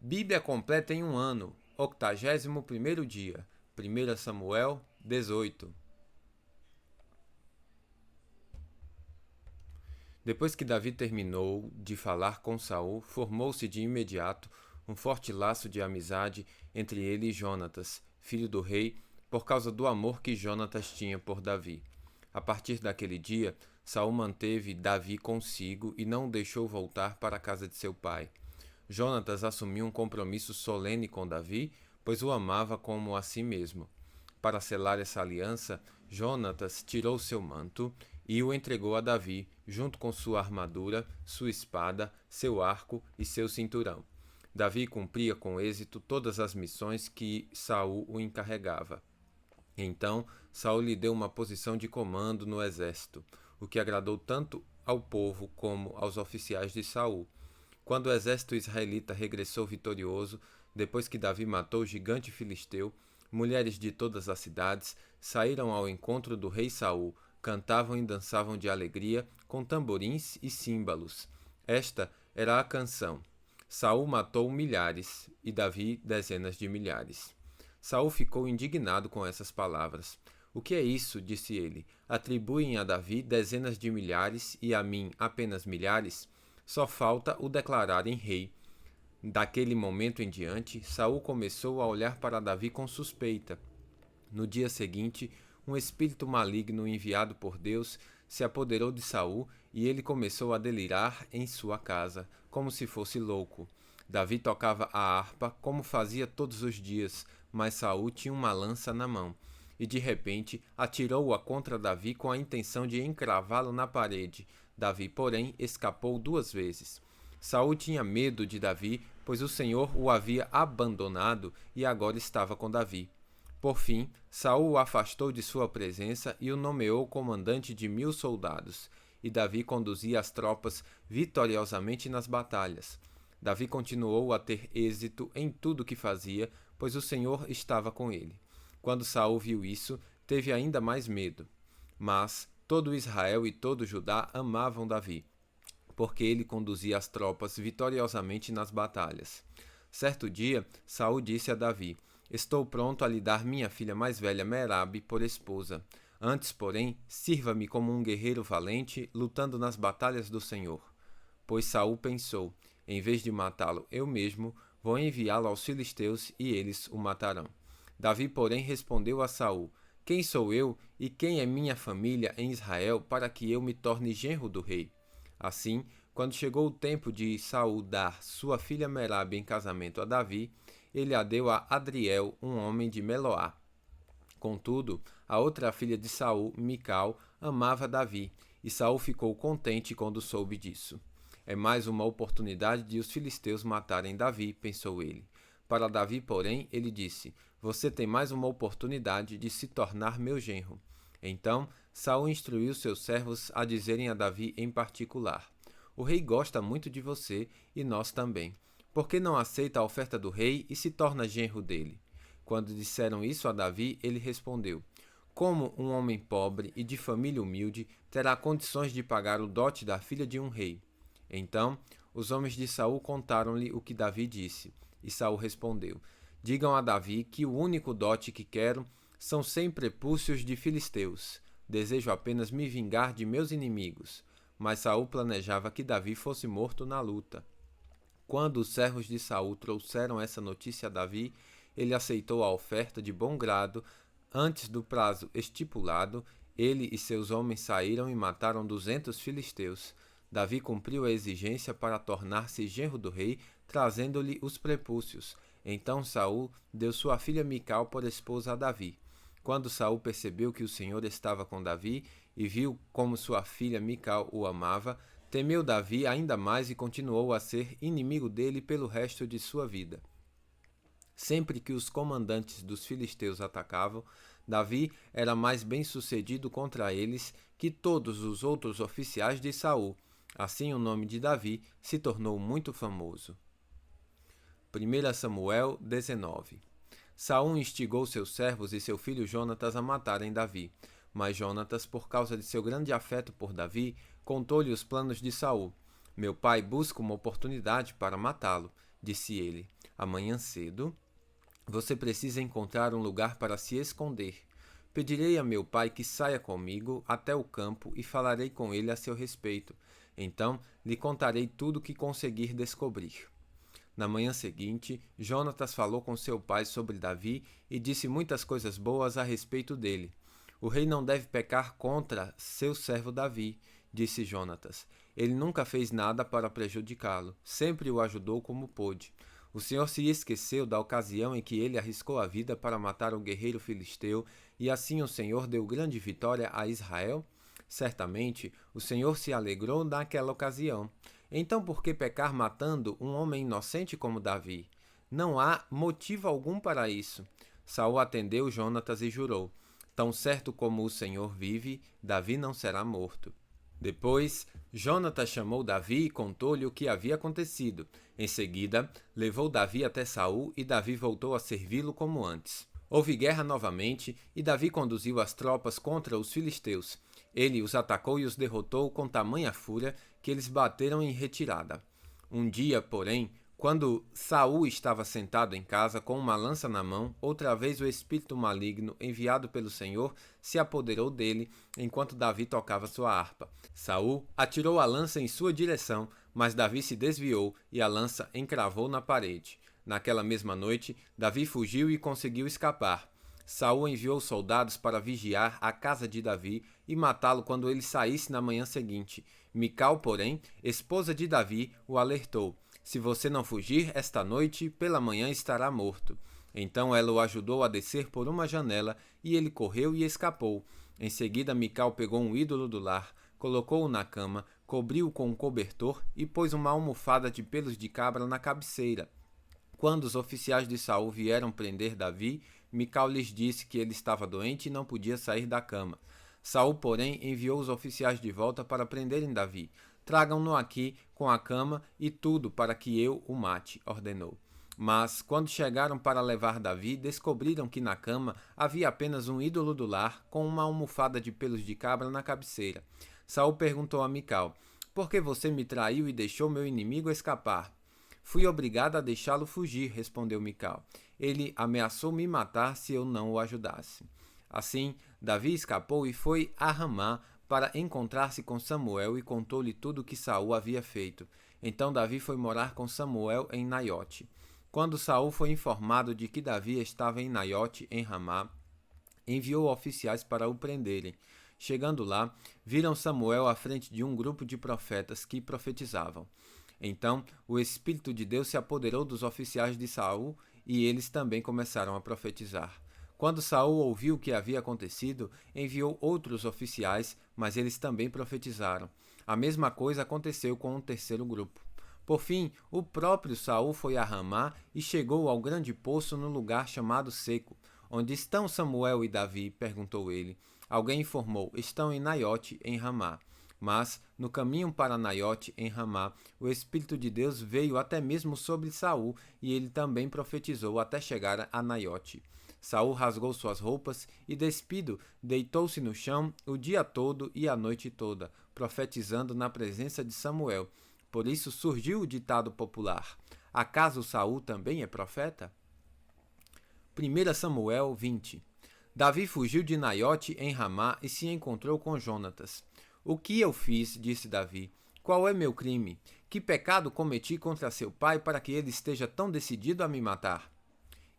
Bíblia completa em um ano, 81º dia. 1 Samuel 18. Depois que Davi terminou de falar com Saul, formou-se de imediato um forte laço de amizade entre ele e Jonatas, filho do rei, por causa do amor que Jonatas tinha por Davi. A partir daquele dia, Saul manteve Davi consigo e não o deixou voltar para a casa de seu pai. Jonatas assumiu um compromisso solene com Davi, pois o amava como a si mesmo. Para selar essa aliança, Jonatas tirou seu manto e o entregou a Davi, junto com sua armadura, sua espada, seu arco e seu cinturão. Davi cumpria com êxito todas as missões que Saul o encarregava. Então, Saul lhe deu uma posição de comando no exército, o que agradou tanto ao povo como aos oficiais de Saul. Quando o exército israelita regressou vitorioso, depois que Davi matou o gigante filisteu, mulheres de todas as cidades saíram ao encontro do rei Saul, cantavam e dançavam de alegria com tamborins e símbalos. Esta era a canção: Saul matou milhares e Davi dezenas de milhares. Saul ficou indignado com essas palavras. O que é isso? Disse ele. Atribuem a Davi dezenas de milhares e a mim apenas milhares? Só falta o declararem rei. Daquele momento em diante, Saul começou a olhar para Davi com suspeita. No dia seguinte, um espírito maligno enviado por Deus se apoderou de Saul e ele começou a delirar em sua casa, como se fosse louco. Davi tocava a harpa como fazia todos os dias, mas Saul tinha uma lança na mão e de repente atirou-a contra Davi com a intenção de encravá-lo na parede. Davi, porém, escapou 2 vezes. Saul tinha medo de Davi, pois o Senhor o havia abandonado e agora estava com Davi. Por fim, Saul o afastou de sua presença e o nomeou comandante de 1000 soldados, e Davi conduzia as tropas vitoriosamente nas batalhas. Davi continuou a ter êxito em tudo que fazia, pois o Senhor estava com ele. Quando Saul viu isso, teve ainda mais medo. Mas todo Israel e todo Judá amavam Davi, porque ele conduzia as tropas vitoriosamente nas batalhas. Certo dia, Saul disse a Davi: Estou pronto a lhe dar minha filha mais velha Merabe por esposa. Antes, porém, sirva-me como um guerreiro valente, lutando nas batalhas do Senhor. Pois Saul pensou: em vez de matá-lo eu mesmo, vou enviá-lo aos filisteus e eles o matarão. Davi, porém, respondeu a Saul: Quem sou eu e quem é minha família em Israel para que eu me torne genro do rei? Assim, quando chegou o tempo de Saul dar sua filha Merabe em casamento a Davi, ele a deu a Adriel, um homem de Meloá. Contudo, a outra filha de Saul, Mical, amava Davi, e Saul ficou contente quando soube disso. É mais uma oportunidade de os filisteus matarem Davi, pensou ele. Para Davi, porém, ele disse: Você tem mais uma oportunidade de se tornar meu genro. Então, Saul instruiu seus servos a dizerem a Davi em particular: O rei gosta muito de você e nós também. Por que não aceita a oferta do rei e se torna genro dele? Quando disseram isso a Davi, ele respondeu: Como um homem pobre e de família humilde terá condições de pagar o dote da filha de um rei? Então, os homens de Saul contaram-lhe o que Davi disse. E Saul respondeu: Digam a Davi que o único dote que quero são 100 prepúcios de filisteus. Desejo apenas me vingar de meus inimigos. Mas Saul planejava que Davi fosse morto na luta. Quando os servos de Saul trouxeram essa notícia a Davi, ele aceitou a oferta de bom grado. Antes do prazo estipulado, ele e seus homens saíram e mataram 200 filisteus. Davi cumpriu a exigência para tornar-se genro do rei, trazendo-lhe os prepúcios. Então Saul deu sua filha Mical por esposa a Davi. Quando Saul percebeu que o Senhor estava com Davi e viu como sua filha Mical o amava, temeu Davi ainda mais e continuou a ser inimigo dele pelo resto de sua vida. Sempre que os comandantes dos filisteus atacavam, Davi era mais bem-sucedido contra eles que todos os outros oficiais de Saul. Assim, o nome de Davi se tornou muito famoso. 1 Samuel 19. Saul instigou seus servos e seu filho Jonatas a matarem Davi. Mas Jonatas, por causa de seu grande afeto por Davi, contou-lhe os planos de Saul. Meu pai busca uma oportunidade para matá-lo. disse ele. Amanhã cedo, você precisa encontrar um lugar para se esconder. Pedirei a meu pai que saia comigo até o campo e falarei com ele a seu respeito. Então lhe contarei tudo o que conseguir descobrir. Na manhã seguinte, Jonatas falou com seu pai sobre Davi e disse muitas coisas boas a respeito dele. O rei não deve pecar contra seu servo Davi, disse Jonatas. Ele nunca fez nada para prejudicá-lo, sempre o ajudou como pôde. O Senhor se esqueceu da ocasião em que ele arriscou a vida para matar um guerreiro filisteu, e assim o Senhor deu grande vitória a Israel? Certamente, o Senhor se alegrou naquela ocasião. Então por que pecar matando um homem inocente como Davi? Não há motivo algum para isso. Saul atendeu Jonatas e jurou: tão certo como o Senhor vive, Davi não será morto. Depois, Jonatas chamou Davi e contou-lhe o que havia acontecido. Em seguida, levou Davi até Saul e Davi voltou a servi-lo como antes. Houve guerra novamente e Davi conduziu as tropas contra os filisteus. Ele os atacou e os derrotou com tamanha fúria que eles bateram em retirada. Um dia, porém, quando Saul estava sentado em casa com uma lança na mão, outra vez o espírito maligno enviado pelo Senhor se apoderou dele enquanto Davi tocava sua harpa. Saul atirou a lança em sua direção, mas Davi se desviou e a lança encravou na parede. Naquela mesma noite, Davi fugiu e conseguiu escapar. Saul enviou soldados para vigiar a casa de Davi e matá-lo quando ele saísse na manhã seguinte. Mical, porém, esposa de Davi, o alertou: se você não fugir esta noite, pela manhã estará morto. Então ela o ajudou a descer por uma janela e ele correu e escapou. Em seguida, Mical pegou um ídolo do lar, colocou-o na cama, cobriu-o com um cobertor e pôs uma almofada de pelos de cabra na cabeceira. Quando os oficiais de Saul vieram prender Davi, Mical lhes disse que ele estava doente e não podia sair da cama. Saul, porém, enviou os oficiais de volta para prenderem Davi. Tragam-no aqui com a cama e tudo para que eu o mate, ordenou. Mas, quando chegaram para levar Davi, descobriram que na cama havia apenas um ídolo do lar com uma almofada de pelos de cabra na cabeceira. Saul perguntou a Mical: por que você me traiu e deixou meu inimigo escapar? Fui obrigado a deixá-lo fugir, respondeu Mical. Ele ameaçou me matar se eu não o ajudasse. Assim, Davi escapou e foi a Ramá para encontrar-se com Samuel e contou-lhe tudo o que Saul havia feito. Então Davi foi morar com Samuel em Naiote. Quando Saul foi informado de que Davi estava em Naiote, em Ramá, enviou oficiais para o prenderem. Chegando lá, viram Samuel à frente de um grupo de profetas que profetizavam. Então, o Espírito de Deus se apoderou dos oficiais de Saul e eles também começaram a profetizar. Quando Saul ouviu o que havia acontecido, enviou outros oficiais, mas eles também profetizaram. A mesma coisa aconteceu com um terceiro grupo. Por fim, o próprio Saul foi a Ramá e chegou ao grande poço no lugar chamado Seco. Onde estão Samuel e Davi? Perguntou ele. Alguém informou: estão em Naiote, em Ramá. Mas, no caminho para Naiote, em Ramá, o Espírito de Deus veio até mesmo sobre Saul, e ele também profetizou até chegar a Naiote. Saul rasgou suas roupas e, despido, deitou-se no chão o dia todo e a noite toda, profetizando na presença de Samuel. Por isso surgiu o ditado popular: acaso Saul também é profeta? 1 Samuel 20. Davi fugiu de Naiote em Ramá e se encontrou com Jonatas. O que eu fiz? Disse Davi. Qual é meu crime? Que pecado cometi contra seu pai para que ele esteja tão decidido a me matar?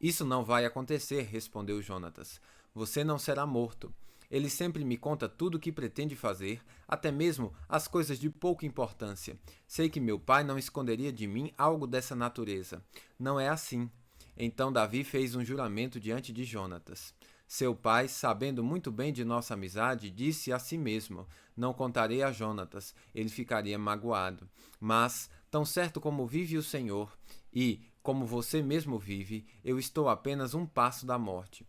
Isso não vai acontecer, respondeu Jonatas. Você não será morto. Ele sempre me conta tudo o que pretende fazer, até mesmo as coisas de pouca importância. Sei que meu pai não esconderia de mim algo dessa natureza. Não é assim. Então Davi fez um juramento diante de Jonatas. Seu pai, sabendo muito bem de nossa amizade, disse a si mesmo: não contarei a Jonatas, ele ficaria magoado. Mas, tão certo como vive o Senhor, e, como você mesmo vive, eu estou apenas um passo da morte.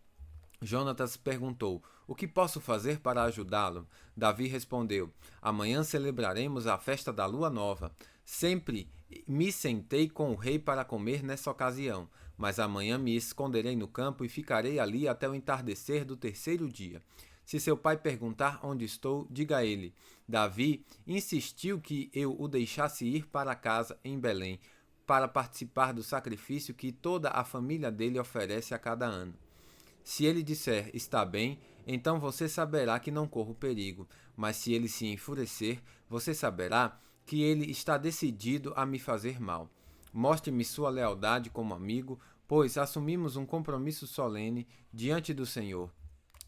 Jonatas perguntou: o que posso fazer para ajudá-lo? Davi respondeu: amanhã celebraremos a festa da lua nova. Sempre me sentei com o rei para comer nessa ocasião, mas amanhã me esconderei no campo e ficarei ali até o entardecer do terceiro dia. Se seu pai perguntar onde estou, diga a ele: Davi insistiu que eu o deixasse ir para casa em Belém, para participar do sacrifício que toda a família dele oferece a cada ano. Se ele disser, está bem, então você saberá que não corro perigo, mas se ele se enfurecer, você saberá que ele está decidido a me fazer mal. Mostre-me sua lealdade como amigo, pois assumimos um compromisso solene diante do Senhor.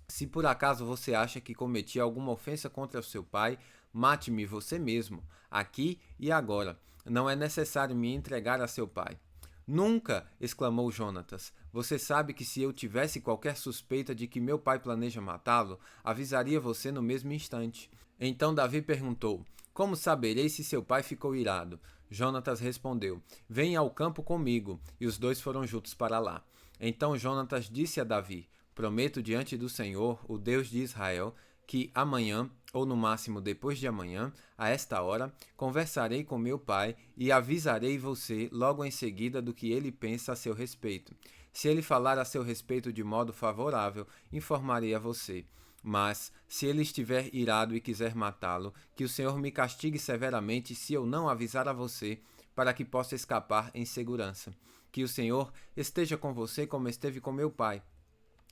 Se por acaso você acha que cometi alguma ofensa contra o seu pai, mate-me você mesmo, aqui e agora. Não é necessário me entregar a seu pai. Nunca! Exclamou Jonatas. Você sabe que se eu tivesse qualquer suspeita de que meu pai planeja matá-lo, avisaria você no mesmo instante. Então Davi perguntou: Como saberei se seu pai ficou irado? Jonatas respondeu: Venha ao campo comigo. E os dois foram juntos para lá. Então Jonatas disse a Davi: Prometo diante do Senhor, o Deus de Israel, que amanhã, ou no máximo depois de amanhã, a esta hora, conversarei com meu pai e avisarei você logo em seguida do que ele pensa a seu respeito. Se ele falar a seu respeito de modo favorável, informarei a você. Mas, se ele estiver irado e quiser matá-lo, que o Senhor me castigue severamente se eu não avisar a você, para que possa escapar em segurança. Que o Senhor esteja com você como esteve com meu pai,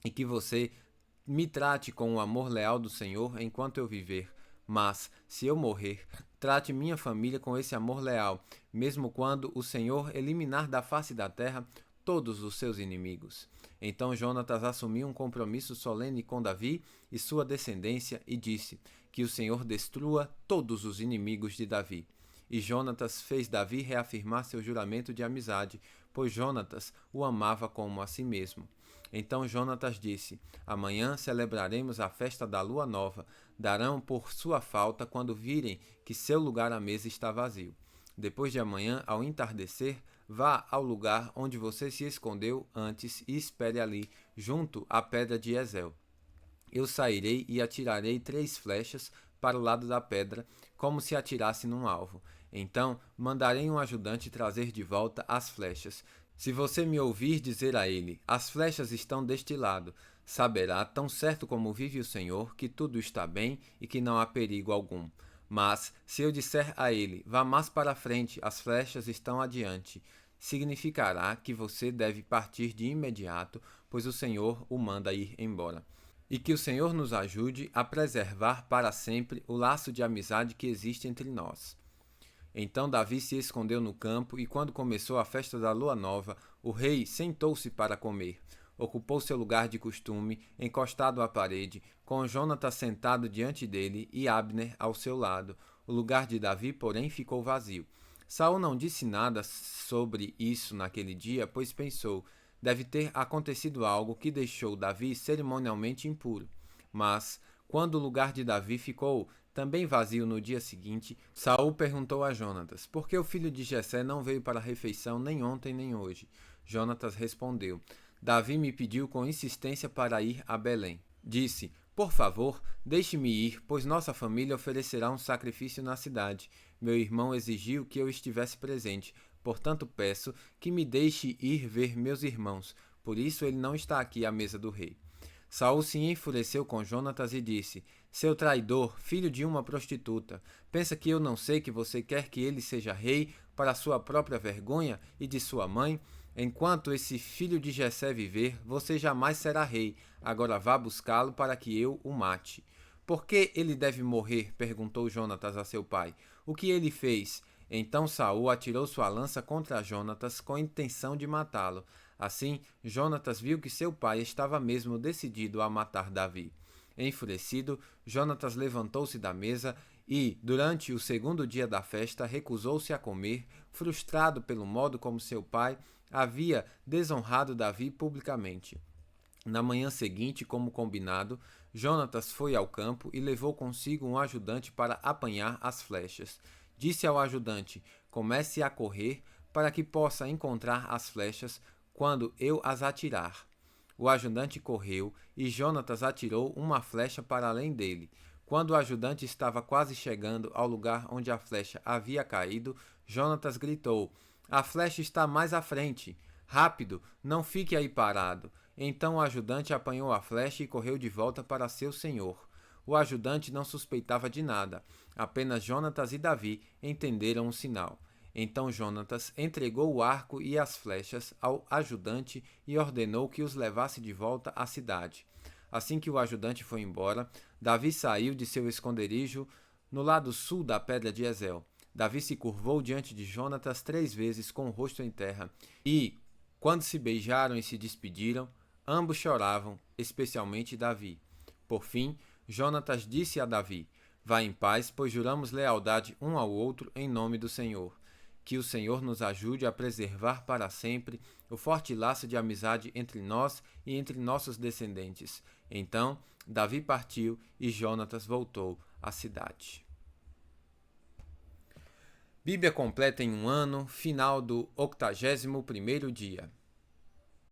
e que você me trate com o amor leal do Senhor enquanto eu viver. Mas, se eu morrer, trate minha família com esse amor leal, mesmo quando o Senhor eliminar da face da terra todos os seus inimigos. Então Jonatas assumiu um compromisso solene com Davi e sua descendência e disse: Que o Senhor destrua todos os inimigos de Davi. E Jonatas fez Davi reafirmar seu juramento de amizade, pois Jonatas o amava como a si mesmo. Então Jonatas disse: Amanhã celebraremos a festa da lua nova. Darão por sua falta quando virem que seu lugar à mesa está vazio. Depois de amanhã, ao entardecer, vá ao lugar onde você se escondeu antes e espere ali, junto à pedra de Ezel. Eu sairei e atirarei 3 flechas para o lado da pedra, como se atirasse num alvo. Então mandarei um ajudante trazer de volta as flechas. Se você me ouvir dizer a ele, as flechas estão deste lado, saberá, tão certo como vive o Senhor, que tudo está bem e que não há perigo algum. Mas, se eu disser a ele, vá mais para frente, as flechas estão adiante, significará que você deve partir de imediato, pois o Senhor o manda ir embora. E que o Senhor nos ajude a preservar para sempre o laço de amizade que existe entre nós. Então Davi se escondeu no campo, e quando começou a festa da lua nova, o rei sentou-se para comer. Ocupou seu lugar de costume, encostado à parede, com Jonatas sentado diante dele e Abner ao seu lado. O lugar de Davi, porém, ficou vazio. Saul não disse nada sobre isso naquele dia, pois pensou: deve ter acontecido algo que deixou Davi cerimonialmente impuro. Mas, quando o lugar de Davi ficou também vazio no dia seguinte, Saul perguntou a Jonatas: Por que o filho de Jessé não veio para a refeição nem ontem nem hoje? Jonatas respondeu: Davi me pediu com insistência para ir a Belém. Disse: Por favor, deixe-me ir, pois nossa família oferecerá um sacrifício na cidade. Meu irmão exigiu que eu estivesse presente, portanto peço que me deixe ir ver meus irmãos. Por isso ele não está aqui à mesa do rei. Saul se enfureceu com Jonatas e disse: Seu traidor, filho de uma prostituta, pensa que eu não sei que você quer que ele seja rei para sua própria vergonha e de sua mãe? Enquanto esse filho de Jessé viver, você jamais será rei. Agora vá buscá-lo para que eu o mate. Por que ele deve morrer? Perguntou Jonatas a seu pai. O que ele fez? Então Saul atirou sua lança contra Jonatas com a intenção de matá-lo. Assim, Jonatas viu que seu pai estava mesmo decidido a matar Davi. Enfurecido, Jonatas levantou-se da mesa e, durante o segundo dia da festa, recusou-se a comer, frustrado pelo modo como seu pai havia desonrado Davi publicamente. Na manhã seguinte, como combinado, Jonatas foi ao campo e levou consigo um ajudante para apanhar as flechas. Disse ao ajudante: Comece a correr para que possa encontrar as flechas quando eu as atirar. O ajudante correu e Jonatas atirou uma flecha para além dele. Quando o ajudante estava quase chegando ao lugar onde a flecha havia caído, Jonatas gritou: A flecha está mais à frente. Rápido, não fique aí parado. Então o ajudante apanhou a flecha e correu de volta para seu senhor. O ajudante não suspeitava de nada. Apenas Jonatas e Davi entenderam o sinal. Então Jonatas entregou o arco e as flechas ao ajudante e ordenou que os levasse de volta à cidade. Assim que o ajudante foi embora, Davi saiu de seu esconderijo no lado sul da pedra de Ezel. Davi se curvou diante de Jonatas 3 vezes com o rosto em terra, e, quando se beijaram e se despediram, ambos choravam, especialmente Davi. Por fim, Jonatas disse a Davi: Vá em paz, pois juramos lealdade um ao outro em nome do Senhor. Que o Senhor nos ajude a preservar para sempre o forte laço de amizade entre nós e entre nossos descendentes. Então, Davi partiu e Jonatas voltou à cidade. Bíblia completa em um ano, final do 81º dia.